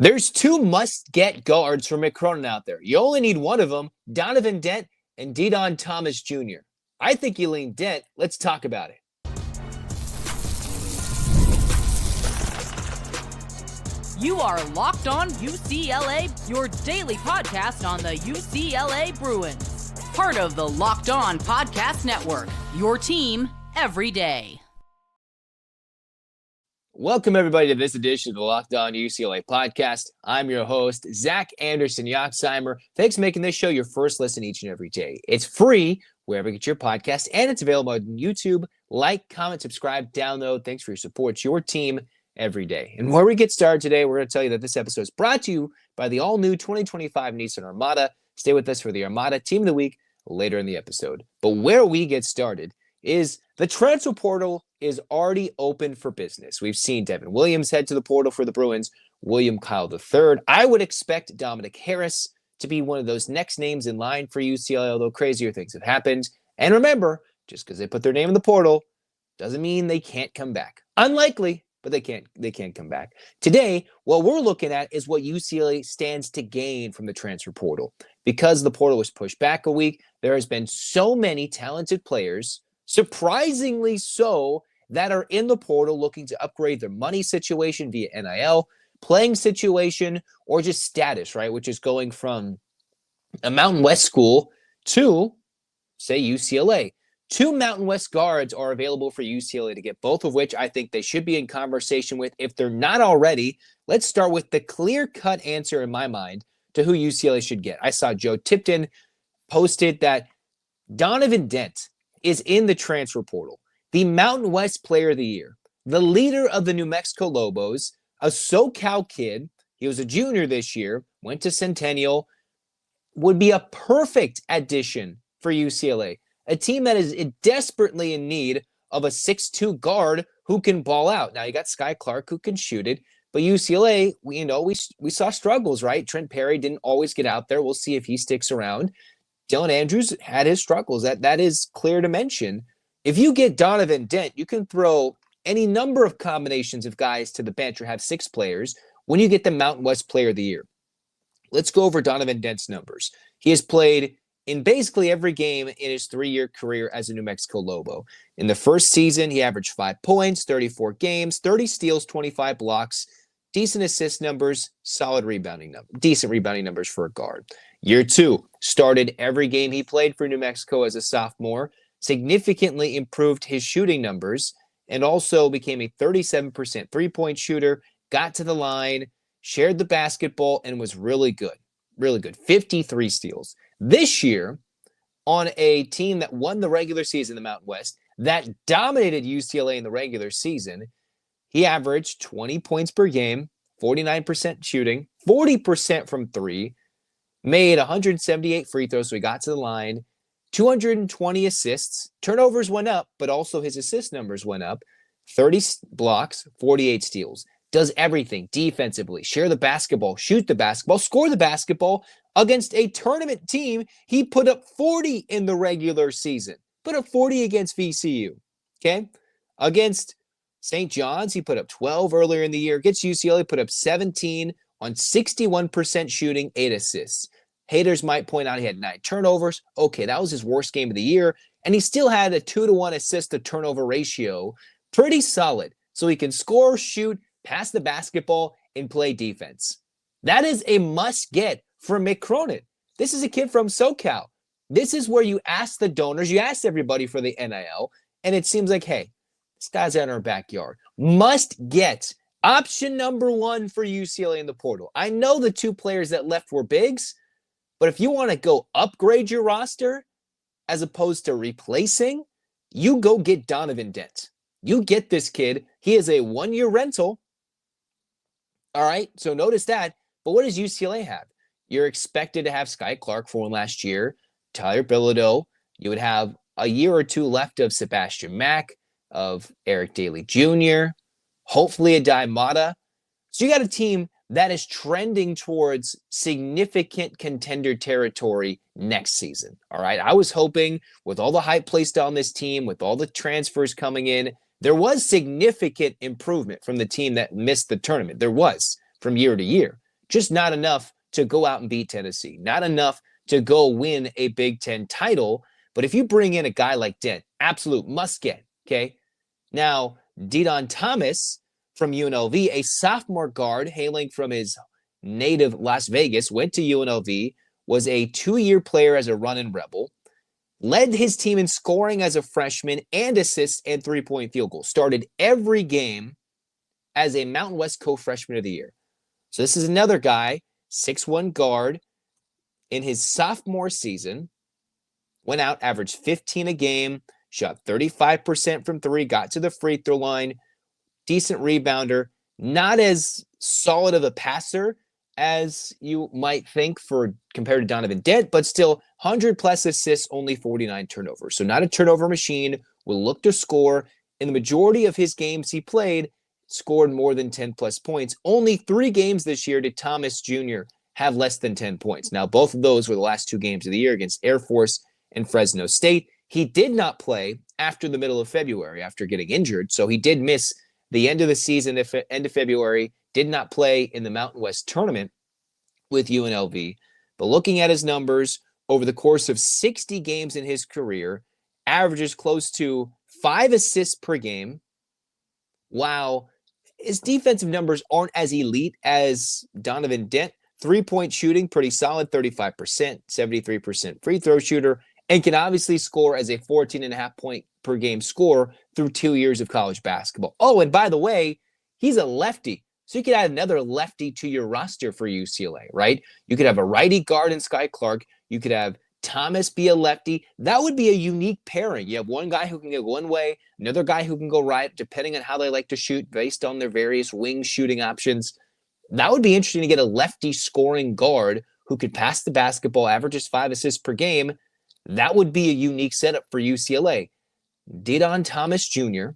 There's two must-get guards for Mick Cronin out there. You only need one of them, Donovan Dent and Dedan Thomas Jr. I think you lean Dent. Let's talk about it. You are Locked On UCLA, your daily podcast on the UCLA Bruins. Part of the Locked On Podcast Network, your team every day. Welcome, everybody, to this edition of the Locked On UCLA podcast. I'm your host, Zach Anderson-Yoxsimer. Thanks for making this show your first listen each and every day. It's free wherever you get your podcast, and it's available on YouTube. Like, comment, subscribe, download. Thanks for your support. It's your team every day. And before we get started today, we're going to tell you that this episode is brought to you by the all-new 2025 Nissan Armada. Stay with us for the Armada Team of the Week later in the episode. But where we get started is the transfer portal is already open for business. We've seen Devin Williams head to the portal for the Bruins, William Kyle III. I would expect Dominic Harris to be one of those next names in line for UCLA, although crazier things have happened. And remember, just because they put their name in the portal doesn't mean they can't come back. Unlikely, but they can't come back. Today, what we're looking at is what UCLA stands to gain from the transfer portal. Because the portal was pushed back a week, there has been so many talented players, surprisingly so, that are in the portal looking to upgrade their money situation via NIL, playing situation, or just status, right? Which is going from a Mountain West school to, say, UCLA. Two Mountain West guards are available for UCLA to get, both of which I think they should be in conversation with if they're not already. Let's start with the clear-cut answer in my mind to who UCLA should get. I saw Joe Tipton posted that Donovan Dent is in the transfer portal. The Mountain West Player of the Year, the leader of the New Mexico Lobos, a SoCal kid. He was a junior this year, went to Centennial, would be a perfect addition for UCLA, a team that is desperately in need of a 6'2 guard who can ball out. Now, you got Sky Clark who can shoot it, but UCLA, we saw struggles, right? Trent Perry didn't always get out there. We'll see if he sticks around. Dylan Andrews had his struggles. That is clear to mention. If you get Donovan Dent, you can throw any number of combinations of guys to the bench or have six players when you get the Mountain West Player of the Year. Let's go over Donovan Dent's numbers. He has played in basically every game in his 3-year career as a New Mexico Lobo. In the first season, he averaged 5 points, 34 games, 30 steals, 25 blocks, decent assist numbers, decent rebounding numbers for a guard. Year 2, started every game he played for New Mexico as a sophomore, significantly improved his shooting numbers, and also became a 37% three-point shooter, got to the line, shared the basketball, and was really good. Really good. 53 steals. This year, on a team that won the regular season in the Mountain West, that dominated UCLA in the regular season, he averaged 20 points per game, 49% shooting, 40% from three, made 178 free throws, so he got to the line, 220 assists, turnovers went up, but also his assist numbers went up, 30 blocks, 48 steals. Does everything defensively, share the basketball, shoot the basketball, score the basketball. Against a tournament team, he put up 40 in the regular season. Put up 40 against VCU, okay? Against St. John's, he put up 12 earlier in the year. Against UCLA, put up 17 on 61% shooting, 8 assists. Haters might point out he had 9 turnovers. Okay, that was his worst game of the year, and he still had a 2-to-1 assist-to-turnover ratio. Pretty solid. So he can score, shoot, pass the basketball, and play defense. That is a must-get for Mick Cronin. This is a kid from SoCal. This is where you ask the donors, you ask everybody for the NIL, and it seems like, hey, this guy's out in our backyard. Must get. Option number 1 for UCLA in the portal. I know the 2 players that left were bigs, but if you want to go upgrade your roster as opposed to replacing, you go get Donovan Dent. You get this kid. He is a 1-year rental. All right, so notice that. But what does UCLA have? You're expected to have Sky Clark for one last year, Tyler Bilodeau. You would have a year or 2 left of Sebastian Mack, of Eric Daly Jr., hopefully a Mata. So you got a team that is trending towards significant contender territory next season. All right. I was hoping with all the hype placed on this team, with all the transfers coming in, there was significant improvement from the team that missed the tournament. There was from year to year. Just not enough to go out and beat Tennessee. Not enough to go win a Big Ten title. But if you bring in a guy like Dent, absolute must get, okay? Now, Dedan Thomas from UNLV, a sophomore guard hailing from his native Las Vegas, went to UNLV, was a 2-year player as a running Rebel, led his team in scoring as a freshman and assists and three-point field goal. Started every game as a Mountain West co-freshman of the year. So this is another guy, 6'1" guard, in his sophomore season, went out, averaged 15 a game, shot 35% from three, got to the free throw line, decent rebounder, not as solid of a passer as you might think for compared to Donovan Dent, but still 100-plus assists, only 49 turnovers. So not a turnover machine, will look to score. In the majority of his games he played, scored more than 10-plus points. Only 3 games this year did Thomas Jr. have less than 10 points. Now, both of those were the last 2 games of the year against Air Force and Fresno State. He did not play after the middle of February after getting injured, so he did miss the end of the season, end of February, did not play in the Mountain West tournament with UNLV. But looking at his numbers over the course of 60 games in his career, averages close to 5 assists per game. While his defensive numbers aren't as elite as Donovan Dent, 3-point shooting, pretty solid, 35%, 73% free throw shooter, and can obviously score as a 14.5 point per game scorer through 2 years of college basketball. Oh, and by the way, he's a lefty. So you could add another lefty to your roster for UCLA, right? You could have a righty guard in Sky Clark. You could have Thomas be a lefty. That would be a unique pairing. You have one guy who can go one way, another guy who can go right, depending on how they like to shoot based on their various wing shooting options. That would be interesting to get a lefty scoring guard who could pass the basketball, averages 5 assists per game. That would be a unique setup for UCLA. Dedan Thomas Jr.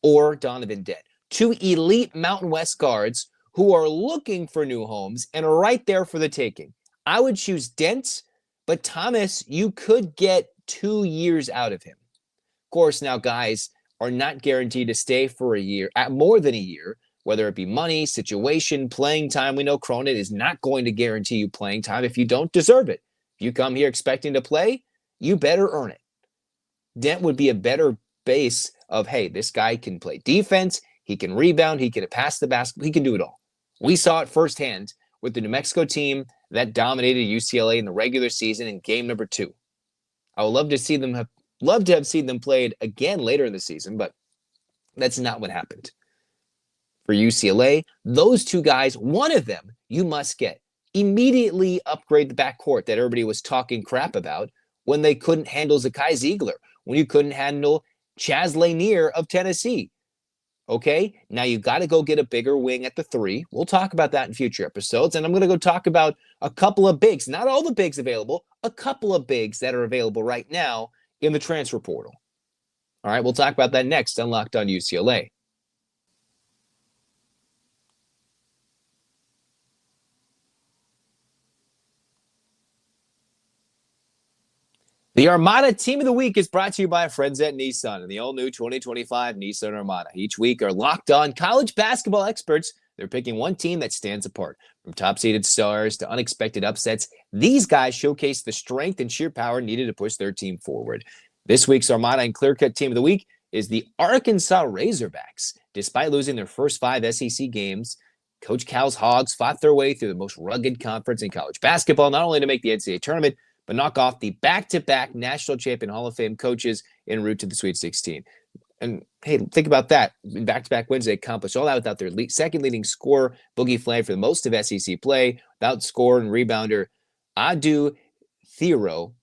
or Donovan Dent. 2 elite Mountain West guards who are looking for new homes and are right there for the taking. I would choose Dent, but Thomas, you could get 2 years out of him. Of course, now guys are not guaranteed to stay for a year, at more than a year, whether it be money, situation, playing time. We know Cronin is not going to guarantee you playing time if you don't deserve it. If you come here expecting to play, you better earn it. Dent would be a better base of, hey, this guy can play defense, he can rebound, he can pass the basketball, he can do it all. We saw it firsthand with the New Mexico team that dominated UCLA in the regular season in game number 2. I would love to have seen them played again later in the season, but that's not what happened. For UCLA, those 2 guys, one of them you must get. Immediately upgrade the backcourt that everybody was talking crap about when they couldn't handle Zakai Ziegler, when you couldn't handle Chaz Lanier of Tennessee. Okay, now you got to go get a bigger wing at the 3. We'll talk about that in future episodes, and I'm going to go talk about a couple of bigs, not all the bigs available, a couple of bigs that are available right now in the transfer portal. All right, we'll talk about that next on Locked On UCLA. The Armada Team of the Week is brought to you by our friends at Nissan and the all-new 2025 Nissan Armada. Each week, our locked-on college basketball experts, they're picking one team that stands apart. From top-seeded stars to unexpected upsets, these guys showcase the strength and sheer power needed to push their team forward. This week's Armada and clear-cut Team of the Week is the Arkansas Razorbacks. Despite losing their first 5 SEC games, Coach Cal's Hogs fought their way through the most rugged conference in college basketball, not only to make the NCAA tournament, but knock off the back-to-back national champion Hall of Fame coaches en route to the Sweet 16. And, hey, think about that. In back-to-back wins, they accomplished all that without their second leading scorer, Boogie Flay, for the most of SEC play, without scorer and rebounder Adu Thero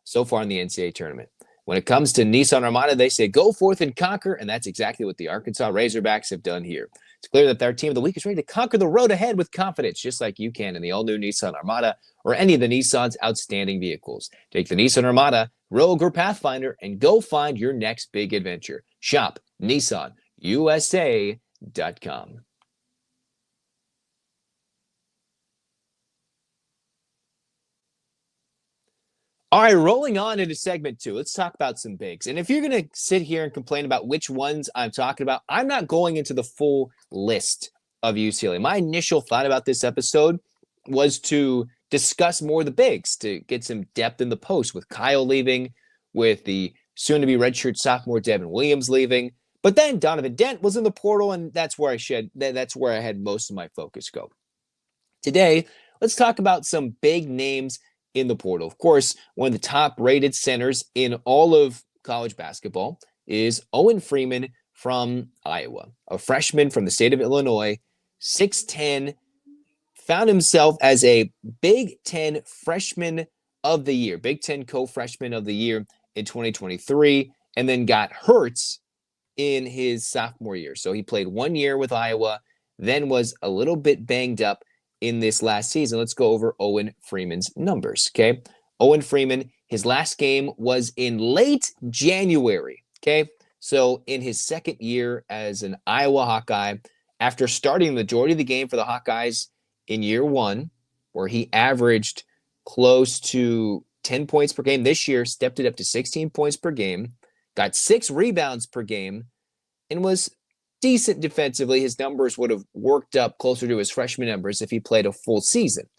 so far in the NCAA tournament. When it comes to Nissan Armada, they say go forth and conquer, and that's exactly what the Arkansas Razorbacks have done here. It's clear that their Team of the Week is ready to conquer the road ahead with confidence, just like you can in the all-new Nissan Armada or any of the Nissan's outstanding vehicles. Take the Nissan Armada, Rogue, or Pathfinder, and go find your next big adventure. Shop NissanUSA.com. All right, rolling on into segment 2, let's talk about some bigs. And if you're going to sit here and complain about which ones I'm talking about, I'm not going into the full list of UCLA. My initial thought about this episode was to discuss more of the bigs, to get some depth in the post with Kyle leaving, with the soon-to-be redshirt sophomore Devin Williams leaving. But then Donovan Dent was in the portal, and that's where I had most of my focus go. Today, let's talk about some big names in the portal. Of course, one of the top-rated centers in all of college basketball is Owen Freeman from Iowa, a freshman from the state of Illinois, 6'10", found himself as a Big Ten Freshman of the Year, Big Ten Co-Freshman of the Year in 2023, and then got hurt in his sophomore year. So he played 1 year with Iowa, then was a little bit banged up in this last season. Let's go over Owen Freeman's numbers, okay? Owen Freeman, his last game was in late January, okay? So in his second year as an Iowa Hawkeye, after starting the majority of the game for the Hawkeyes in year one, where he averaged close to 10 points per game, this year stepped it up to 16 points per game, got 6 rebounds per game, and was decent defensively. His numbers would have worked up closer to his freshman numbers if he played a full season.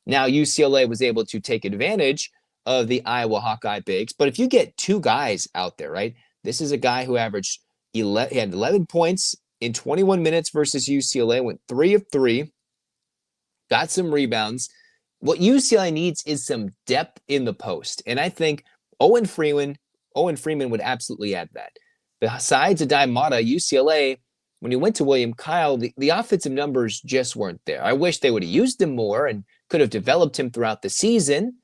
Now, UCLA was able to take advantage of the Iowa Hawkeye bigs, but if you get 2 guys out there, right? This is a guy who averaged he had 11 points in 21 minutes versus UCLA, went 3 of 3, got some rebounds. What UCLA needs is some depth in the post, and I think Owen Freeman would absolutely add that. Besides Adai Mata, UCLA, when he went to William Kyle, the offensive numbers just weren't there. I wish they would have used him more and could have developed him throughout the season.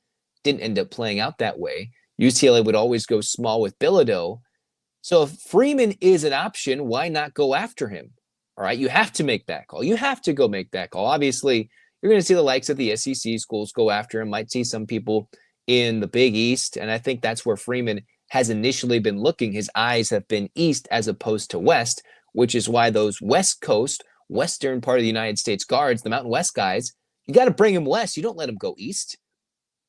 Didn't end up playing out that way. UCLA would always go small with Bilodeau. So if Freeman is an option, why not go after him? All right, you have to make that call. You have to go make that call. Obviously, you're going to see the likes of the SEC schools go after him. Might see some people in the Big East, and I think that's where Freeman has initially been looking. His eyes have been east as opposed to west, which is why those West Coast, western part of the United States guards, the Mountain West guys, you got to bring him west. You don't let him go east.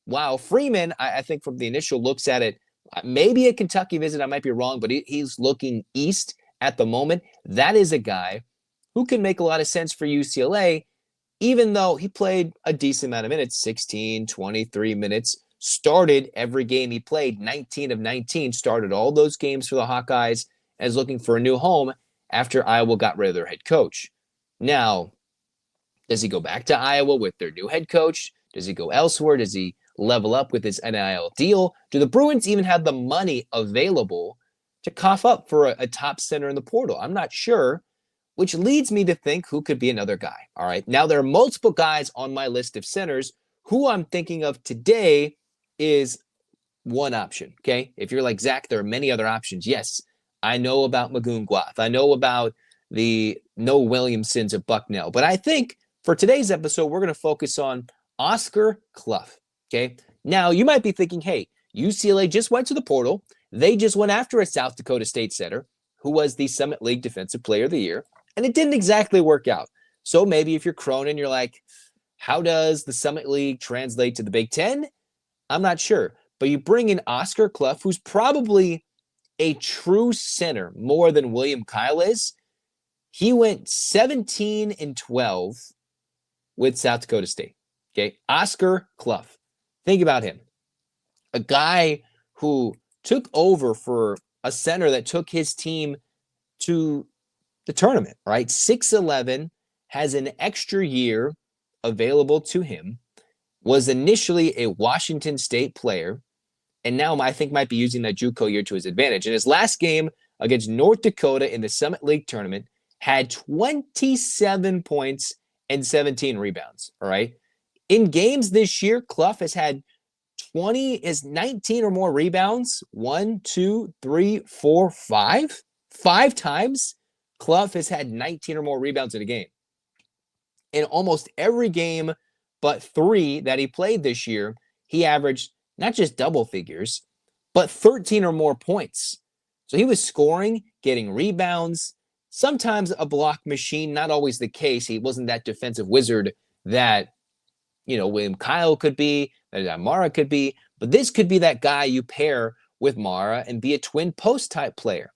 While Freeman, I think from the initial looks at it, maybe a Kentucky visit, I might be wrong, but he's looking east at the moment. That is a guy who can make a lot of sense for UCLA, even though he played a decent amount of minutes, 16, 23 minutes, started every game he played, 19 of 19, started all those games for the Hawkeyes as looking for a new home after Iowa got rid of their head coach. Now, does he go back to Iowa with their new head coach? Does he go elsewhere? Does he level up with his NIL deal? Do the Bruins even have the money available to cough up for a top center in the portal? I'm not sure, which leads me to think who could be another guy. All right, now there are multiple guys on my list of centers. Who I'm thinking of today is one option, okay? If you're like, Zach, there are many other options. Yes, I know about Magoon Guath. I know about the Noah Williamsons of Bucknell. But I think for today's episode, we're going to focus on Oscar Cluff, okay? Now, you might be thinking, hey, UCLA just went to the portal. They just went after a South Dakota State center who was the Summit League Defensive Player of the Year, and it didn't exactly work out. So maybe if you're Cronin, you're like, how does the Summit League translate to the Big Ten? I'm not sure. But you bring in Oscar Cluff, who's probably a true center more than William Kyle is. He went 17-12 with South Dakota State. Okay, Oscar Cluff. Think about him. A guy who took over for a center that took his team to the tournament, right? 6'11", has an extra year available to him, was initially a Washington State player, and now I think might be using that JUCO year to his advantage. In his last game against North Dakota in the Summit League tournament, had 27 points and 17 rebounds, all right? In games this year, Cluff has had 19 or more rebounds. 1, 2, 3, 4, 5. 5 times, Cluff has had 19 or more rebounds in a game. In almost every game but 3 that he played this year, he averaged not just double figures, but 13 or more points. So he was scoring, getting rebounds, sometimes a block machine, not always the case. He wasn't that defensive wizard that, William Kyle could be, that Mara could be, but this could be that guy you pair with Mara and be a twin post type player.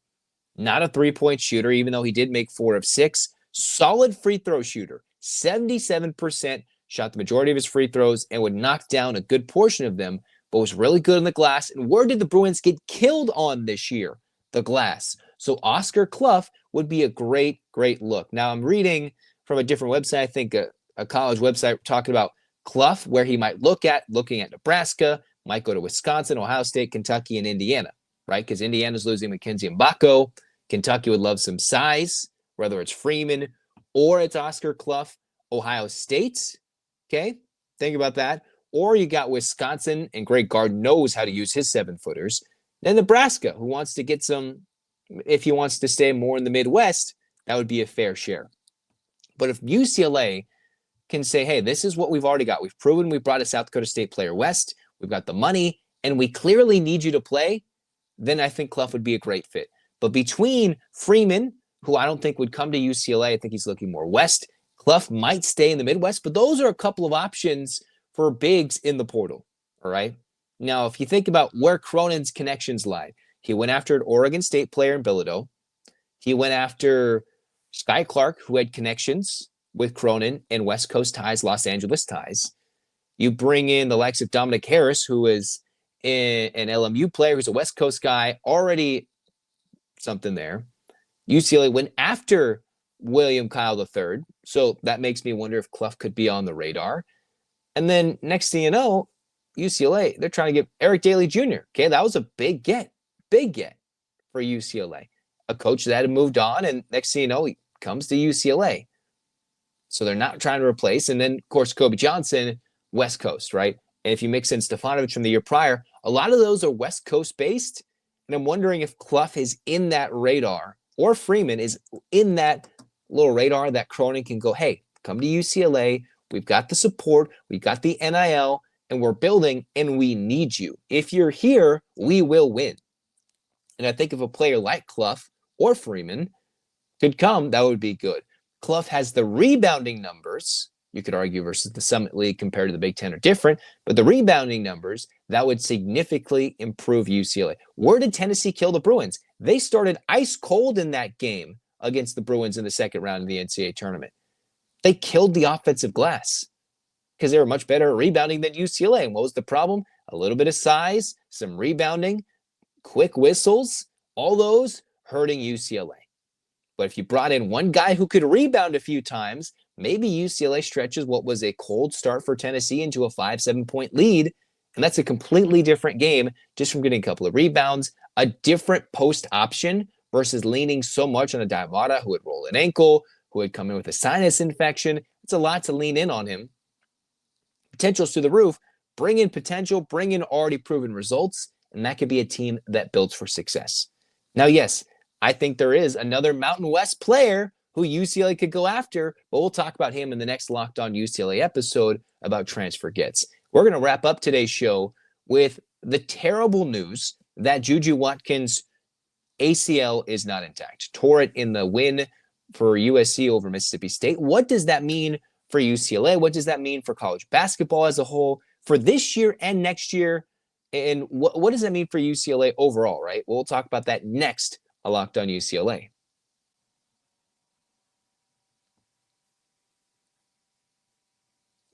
Not a 3-point shooter, even though he did make 4 of 6, Solid free throw shooter, 77%, shot the majority of his free throws and would knock down a good portion of them, but was really good on the glass. And where did the Bruins get killed on this year? The glass. So Oscar Cluff would be a great, great look. Now I'm reading from a different website, I think a college website talking about Cluff, where he might looking at Nebraska, might go to Wisconsin, Ohio State, Kentucky, and Indiana, right? Because Indiana's losing Mackenzie Mbako. Kentucky would love some size, whether it's Freeman or it's Oscar Cluff. Ohio State, okay? Think about that. Or you got Wisconsin, and Greg Gard knows how to use his 7-footers. Then Nebraska, who wants to get some, if he wants to stay more in the Midwest, that would be a fair share. But if UCLA can say, hey, this is what we've already got. We've proven we brought a South Dakota State player west. We've got the money, and we clearly need you to play. Then I think Cluff would be a great fit. But between Freeman, who I don't think would come to UCLA, I think he's looking more west. Cluff might stay in the Midwest, but those are a couple of options for bigs in the portal, all right? Now, if you think about where Cronin's connections lie, he went after an Oregon State player in Bilodeau. He went after Sky Clark, who had connections with Cronin and West Coast ties, Los Angeles ties. You bring in the likes of Dominic Harris, who is an LMU player, who's a West Coast guy, already something there. UCLA went after William Kyle III, so that makes me wonder if Cluff could be on the radar. And then next thing you know, UCLA, they're trying to get Eric Daly Jr. Okay, that was a big get for UCLA. A coach that had moved on, and next thing you know, he comes to UCLA. So they're not trying to replace. And then, of course, Kobe Johnson, West Coast, right? And if you mix in Stefanovic from the year prior, a lot of those are West Coast based. And I'm wondering if Cluff is in that radar, or Freeman is in that little radar that Cronin can go, hey, come to UCLA. We've got the support. We've got the NIL, and we're building, and we need you. If you're here, we will win. And I think if a player like Cluff or Freeman could come, that would be good. Cluff has the rebounding numbers. You could argue versus the Summit League compared to the Big Ten are different, but the rebounding numbers, that would significantly improve UCLA. Where did Tennessee kill the Bruins? They started ice cold in that game against the Bruins in the second round of the NCAA tournament. They killed the offensive glass because they were much better at rebounding than UCLA. And what was the problem? A little bit of size, some rebounding, quick whistles, all those hurting UCLA. But if you brought in one guy who could rebound a few times, maybe UCLA stretches what was a cold start for Tennessee into a 5-7 point lead. And that's a completely different game just from getting a couple of rebounds, a different post option versus leaning so much on a Diavada who would roll an ankle, who would come in with a sinus infection. It's a lot to lean in on him. Potential's through the roof. Bring in potential, bring in already proven results, and that could be a team that builds for success. Now, yes, I think there is another Mountain West player who UCLA could go after, but we'll talk about him in the next Locked On UCLA episode about transfer gets. We're going to wrap up today's show with the terrible news that Juju Watkins' ACL is not intact. Tore it in the win for USC over Mississippi State. What does that mean for UCLA? What does that mean for college basketball as a whole for this year and next year? And what does that mean for UCLA overall, right? We'll talk about that next on Locked On UCLA.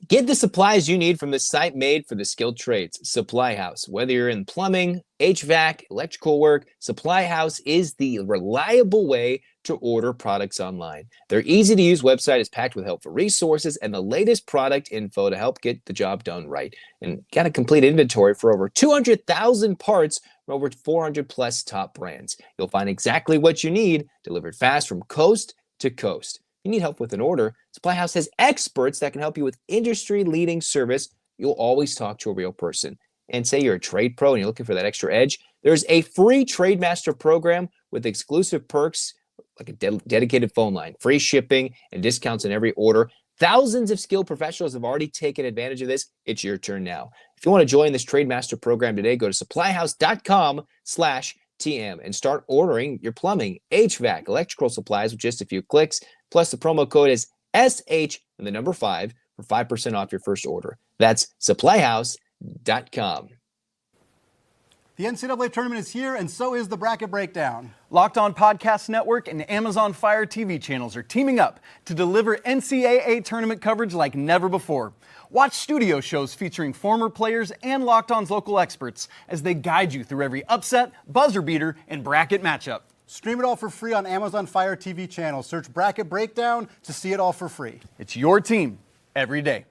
Get the supplies you need from the site made for the skilled trades, Supply House. Whether you're in plumbing, HVAC, electrical work, Supply House is the reliable way to order products online. Their easy-to-use website is packed with helpful resources and the latest product info to help get the job done right. And got a complete inventory for over 200,000 parts from over 400-plus top brands. You'll find exactly what you need delivered fast from coast to coast. You need help with an order, Supply House has experts that can help you with industry-leading service. You'll always talk to a real person. And say you're a trade pro and you're looking for that extra edge, there's a free Trade Master program with exclusive perks like a dedicated phone line, free shipping, and discounts on every order. Thousands of skilled professionals have already taken advantage of this. It's your turn now. If you want to join this Trade Master program today, go to supplyhouse.com/TM and start ordering your plumbing, HVAC, electrical supplies with just a few clicks. Plus, the promo code is SH and the number 5 for 5% off your first order. That's supplyhouse.com. The NCAA tournament is here, and so is the bracket breakdown. Locked On Podcast Network and Amazon Fire TV channels are teaming up to deliver NCAA tournament coverage like never before. Watch studio shows featuring former players and Locked On's local experts as they guide you through every upset, buzzer beater, and bracket matchup. Stream it all for free on Amazon Fire TV channel. Search Bracket Breakdown to see it all for free. It's your team every day.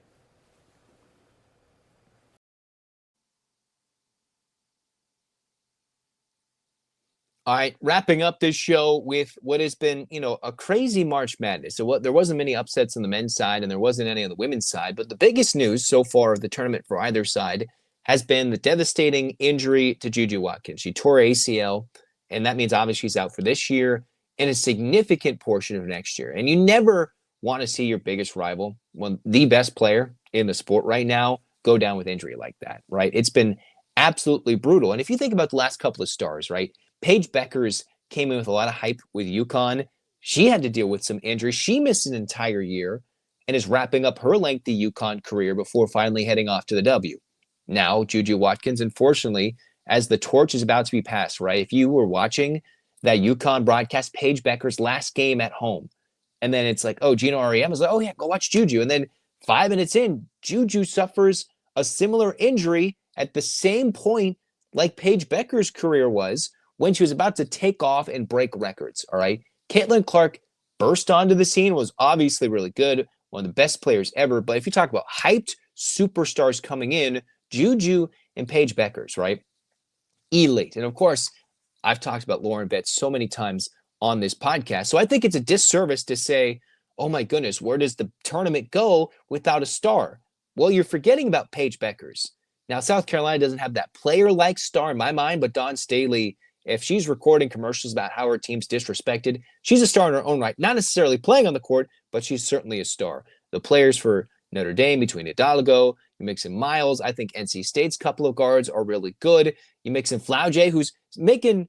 All right, wrapping up this show with what has been, a crazy March Madness. So there wasn't many upsets on the men's side, and there wasn't any on the women's side. But the biggest news so far of the tournament for either side has been the devastating injury to Juju Watkins. She tore ACL, and that means obviously she's out for this year and a significant portion of next year. And you never want to see your biggest rival, the best player in the sport right now, go down with injury like that, right? It's been absolutely brutal. And if you think about the last couple of stars, right? Paige Beckers came in with a lot of hype with UConn. She had to deal with some injuries. She missed an entire year and is wrapping up her lengthy UConn career before finally heading off to the W. Now, Juju Watkins, unfortunately, as the torch is about to be passed, right? If you were watching that UConn broadcast, Paige Beckers' last game at home, and then it's like, oh, Gino Auriemma is like, oh, yeah, go watch Juju. And then 5 minutes in, Juju suffers a similar injury at the same point like Paige Beckers' career was, when she was about to take off and break records, all right? Caitlin Clark burst onto the scene, was obviously really good, one of the best players ever. But if you talk about hyped superstars coming in, Juju and Paige Beckers, right? Elite. And of course, I've talked about Lauren Betts so many times on this podcast. So I think it's a disservice to say, oh my goodness, where does the tournament go without a star? Well, you're forgetting about Paige Beckers. Now, South Carolina doesn't have that player-like star in my mind, but Dawn Staley, if she's recording commercials about how her team's disrespected, she's a star in her own right. Not necessarily playing on the court, but she's certainly a star. The players for Notre Dame, between Hidalgo, you mix in Miles, I think NC State's couple of guards are really good. You mix in Flaujae, who's making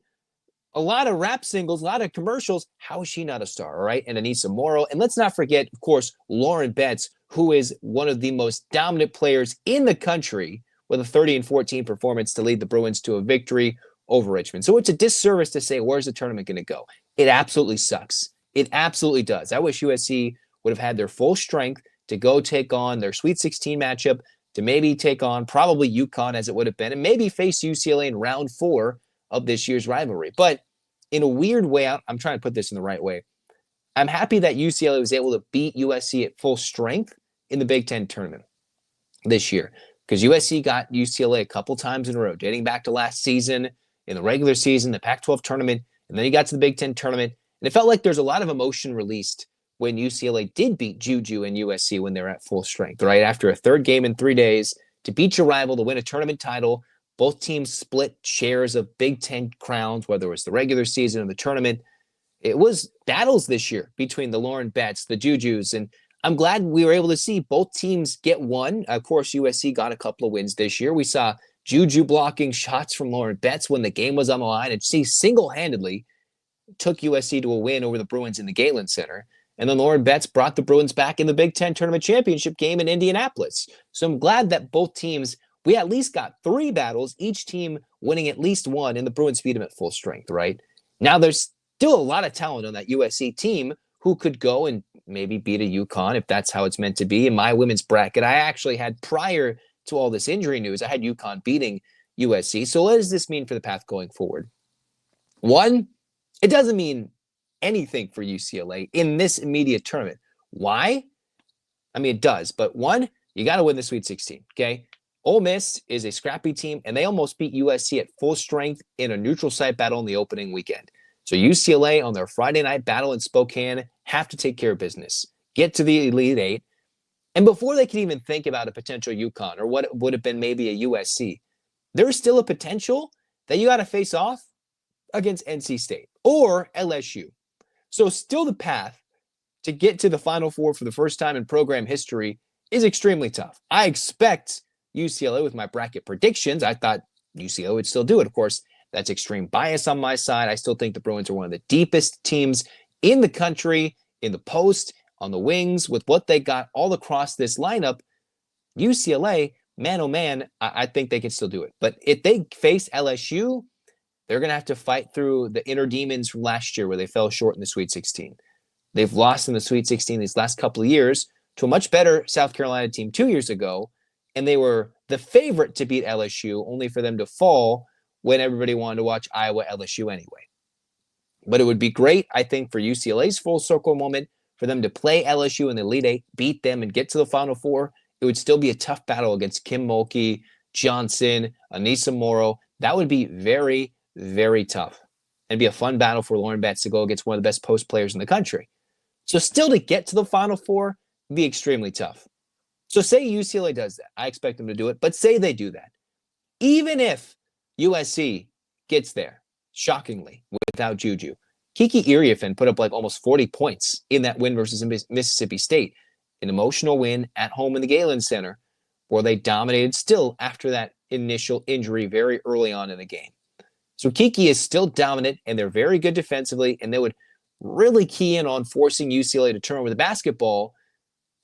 a lot of rap singles, a lot of commercials. How is she not a star, all right? And Anissa Morrow. And let's not forget, of course, Lauren Betts, who is one of the most dominant players in the country with a 30-14 performance to lead the Bruins to a victory over Richmond. So it's a disservice to say, where's the tournament going to go? It absolutely sucks. It absolutely does. I wish USC would have had their full strength to go take on their Sweet 16 matchup, to maybe take on probably UConn as it would have been, and maybe face UCLA in round 4 of this year's rivalry. But in a weird way, I'm trying to put this in the right way, I'm happy that UCLA was able to beat USC at full strength in the Big Ten tournament this year, because USC got UCLA a couple times in a row, dating back to last season, in the regular season, the Pac-12 tournament, and then you got to the Big Ten tournament. And it felt like there's a lot of emotion released when UCLA did beat Juju and USC when they're at full strength, right? After a third game in 3 days, to beat your rival, to win a tournament title, both teams split shares of Big Ten crowns, whether it was the regular season or the tournament. It was battles this year between the Lauren Betts, the Jujus, and I'm glad we were able to see both teams get one. Of course, USC got a couple of wins this year. We saw Juju blocking shots from Lauren Betts when the game was on the line, and she single-handedly took USC to a win over the Bruins in the Galen Center. And then Lauren Betts brought the Bruins back in the Big Ten Tournament Championship game in Indianapolis. So I'm glad that both teams, we at least got 3 battles, each team winning at least one, and the Bruins beat them at full strength, right? Now there's still a lot of talent on that USC team who could go and maybe beat a UConn if that's how it's meant to be. In my women's bracket, I actually had, prior to all this injury news, I had UConn beating USC. So what does this mean for the path going forward? One, it doesn't mean anything for UCLA in this immediate tournament. Why? I mean, it does, but one, you got to win the Sweet 16, okay? Ole Miss is a scrappy team, and they almost beat USC at full strength in a neutral site battle in the opening weekend. So UCLA on their Friday night battle in Spokane have to take care of business, get to the Elite Eight, and before they can even think about a potential UConn or what would have been maybe a USC, there's still a potential that you got to face off against NC State or LSU. So still the path to get to the Final Four for the first time in program history is extremely tough. I expect UCLA with my bracket predictions. I thought UCLA would still do it. Of course, that's extreme bias on my side. I still think the Bruins are one of the deepest teams in the country, in the post, on the wings, with what they got all across this lineup. UCLA man, oh man, I think they can still do it. But if they face LSU, they're going to have to fight through the inner demons from last year where they fell short in the Sweet 16. They've lost in the Sweet 16 these last couple of years to a much better South Carolina team 2 years ago, and they were the favorite to beat LSU, only for them to fall when everybody wanted to watch Iowa LSU anyway. But it would be great, I think, for UCLA's full circle moment, for them to play LSU in the Elite Eight, beat them, and get to the Final Four. It would still be a tough battle against Kim Mulkey, Johnson, Anissa Morrow. That would be very, very tough. It'd be a fun battle for Lauren Betts to go against one of the best post players in the country. So still to get to the Final Four would be extremely tough. So say UCLA does that. I expect them to do it, but say they do that. Even if USC gets there, shockingly, without Juju, Kiki Iriafen put up like almost 40 points in that win versus Mississippi State. An emotional win at home in the Galen Center, where they dominated still after that initial injury very early on in the game. So Kiki is still dominant, and they're very good defensively, and they would really key in on forcing UCLA to turn over the basketball,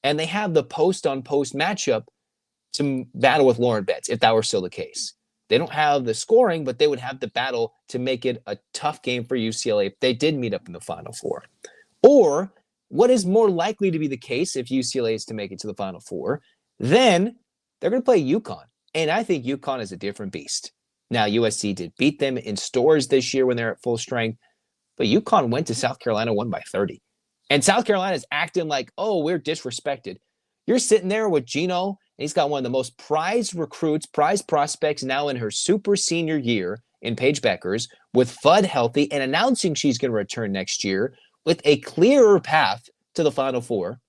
and they have the post-on-post matchup to battle with Lauren Betts, if that were still the case. They don't have the scoring, but they would have the battle to make it a tough game for UCLA if they did meet up in the Final Four. Or what is more likely to be the case if UCLA is to make it to the Final Four, then they're going to play UConn. And I think UConn is a different beast. Now, USC did beat them in stores this year when they're at full strength, but UConn went to South Carolina, won by 30. And South Carolina is acting like, oh, we're disrespected. You're sitting there with Gino, and he's got one of the most prized recruits, prized prospects now in her super senior year in Paige Beckers, with Fudd healthy and announcing she's going to return next year with a clearer path to the Final Four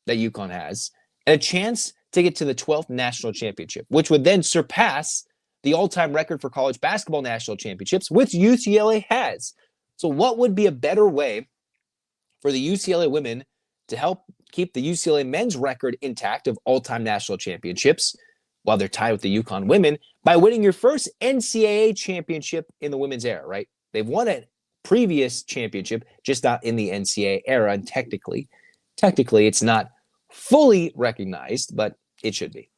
that UConn has, and a chance to get to the 12th national championship, which would then surpass the all-time record for college basketball national championships, which UCLA has. So what would be a better way for the UCLA women to help keep the UCLA men's record intact of all-time national championships while they're tied with the UConn women by winning your first NCAA championship in the women's era, right? They've won a previous championship, just not in the NCAA era, and technically it's not fully recognized, but it should be.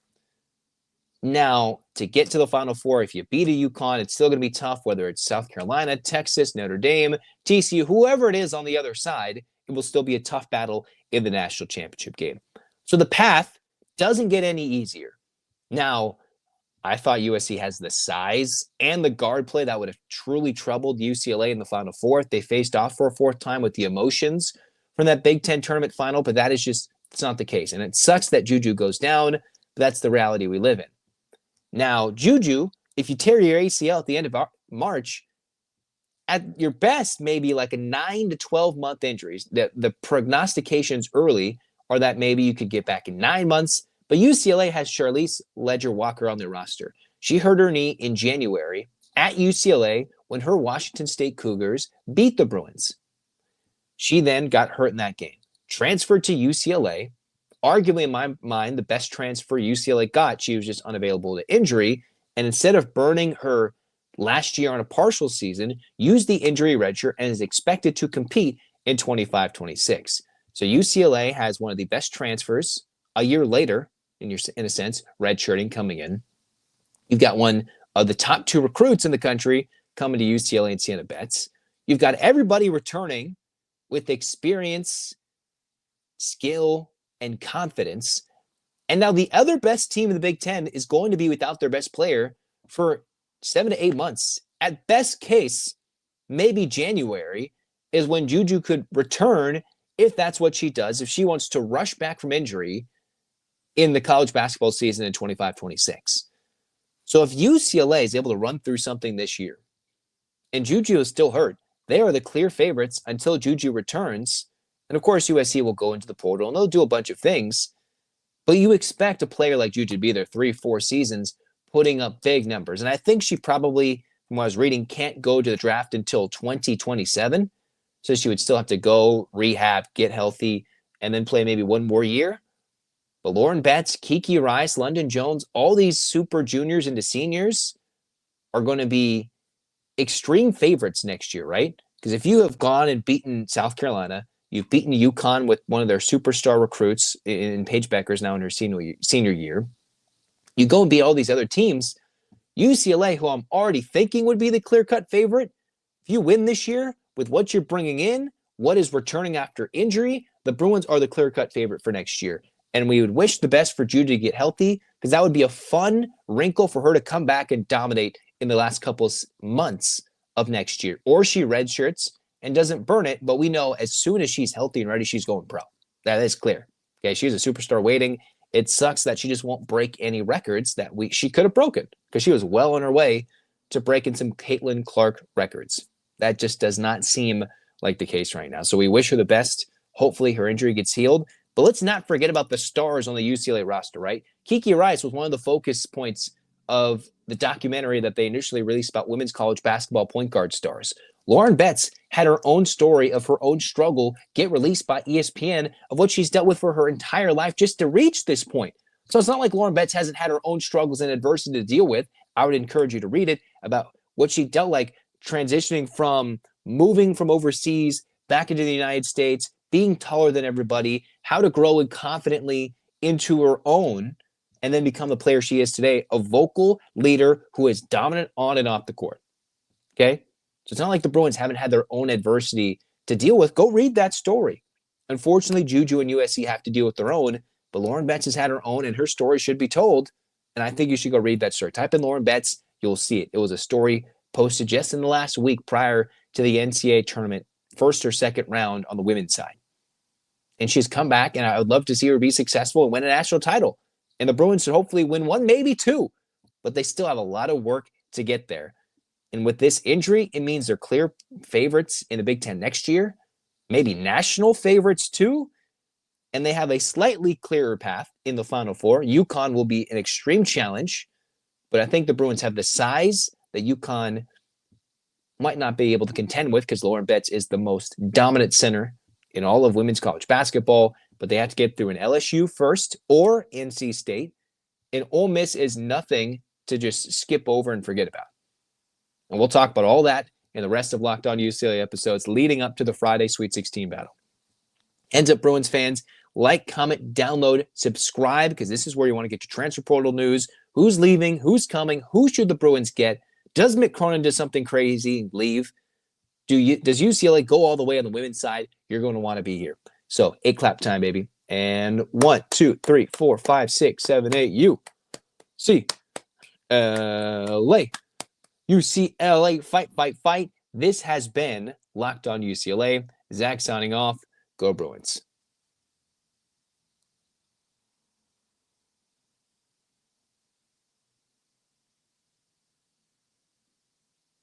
Now, to get to the Final Four, if you beat a UConn, it's still going to be tough, whether it's South Carolina, Texas, Notre Dame, TCU, whoever it is on the other side, it will still be a tough battle in the national championship game. So the path doesn't get any easier. Now, I thought USC has the size and the guard play that would have truly troubled UCLA in the Final Four if they faced off for a fourth time with the emotions from that Big Ten tournament final, but that is just, it's not the case. And it sucks that Juju goes down, but that's the reality we live in. Now, Juju, if you tear your ACL at the end of March, at your best, maybe like a 9 to 12 month injuries. The prognostications early are that maybe you could get back in 9 months, but UCLA has Charlize Ledger-Walker on their roster. She hurt her knee in January at UCLA when her Washington State Cougars beat the Bruins. She then got hurt in that game, transferred to UCLA, arguably in my mind the best transfer UCLA got. She was just unavailable to injury, and instead of burning her last year on a partial season, used the injury redshirt and is expected to compete in 25-26. So UCLA has one of the best transfers a year later, in a sense, redshirting coming in. You've got one of the top 2 recruits in the country coming to UCLA and Sienna Betts. You've got everybody returning with experience, skill, and confidence. And now the other best team in the Big Ten is going to be without their best player for 7 to 8 months. At best case, maybe January is when Juju could return, if that's what she does, if she wants to rush back from injury in the college basketball season in 25-26. So if UCLA is able to run through something this year, and Juju is still hurt, they are the clear favorites until Juju returns. And of course, USC will go into the portal and they'll do a bunch of things. But you expect a player like Juju to be there 3-4 seasons, putting up big numbers. And I think she probably, from what I was reading, can't go to the draft until 2027. So she would still have to go rehab, get healthy, and then play maybe one more year. But Lauren Betts, Kiki Rice, London Jones, all these super juniors into seniors are going to be extreme favorites next year, right? Because if you have gone and beaten South Carolina, you've beaten UConn with one of their superstar recruits in Paige Beckers now in her senior year, You go and beat all these other teams. UCLA, who I'm already thinking would be the clear-cut favorite, if you win this year with what you're bringing in, what is returning after injury, the Bruins are the clear-cut favorite for next year. And we would wish the best for Juju to get healthy, because that would be a fun wrinkle for her to come back and dominate in the last couple of months of next year. Or she redshirts and doesn't burn it, but we know as soon as she's healthy and ready, she's going pro. That is clear. Okay, she's a superstar waiting. It sucks that she just won't break any records that she could have broken, because she was well on her way to breaking some Caitlin Clark records. That just does not seem like the case right now. So we wish her the best. Hopefully her injury gets healed. But let's not forget about the stars on the UCLA roster, right? Kiki Rice was one of the focus points of the documentary that they initially released about women's college basketball point guard stars. Lauren Betts had her own story of her own struggle get released by ESPN of what she's dealt with for her entire life just to reach this point. So it's not like Lauren Betts hasn't had her own struggles and adversity to deal with. I would encourage you to read it about what she dealt like transitioning from moving from overseas back into the United States, being taller than everybody, how to grow and confidently into her own, and then become the player she is today, a vocal leader who is dominant on and off the court. Okay? So it's not like the Bruins haven't had their own adversity to deal with. Go read that story. Unfortunately, Juju and USC have to deal with their own, but Lauren Betts has had her own, and her story should be told. And I think you should go read that story. Type in Lauren Betts, you'll see it. It was a story posted just in the last week prior to the NCAA tournament, first or second round on the women's side. And she's come back, and I would love to see her be successful and win a national title. And the Bruins should hopefully win one, maybe two, but they still have a lot of work to get there. And with this injury, it means they're clear favorites in the Big Ten next year, maybe national favorites too, and they have a slightly clearer path in the Final Four. UConn will be an extreme challenge, but I think the Bruins have the size that UConn might not be able to contend with, because Lauren Betts is the most dominant center in all of women's college basketball, but they have to get through an LSU first or NC State, and Ole Miss is nothing to just skip over and forget about. And we'll talk about all that in the rest of Locked On UCLA episodes leading up to the Friday Sweet 16 battle. Ends up, Bruins fans, like, comment, download, subscribe, because this is where you want to get your transfer portal news. Who's leaving? Who's coming? Who should the Bruins get? Does Mick Cronin do something crazy and leave? Does UCLA go all the way on the women's side? You're going to want to be here. So, 8 clap time, baby. And 1, 2, 3, 4, 5, 6, 7, 8. UCLA. UCLA, fight, fight, fight. This has been Locked On UCLA. Zach signing off. Go Bruins.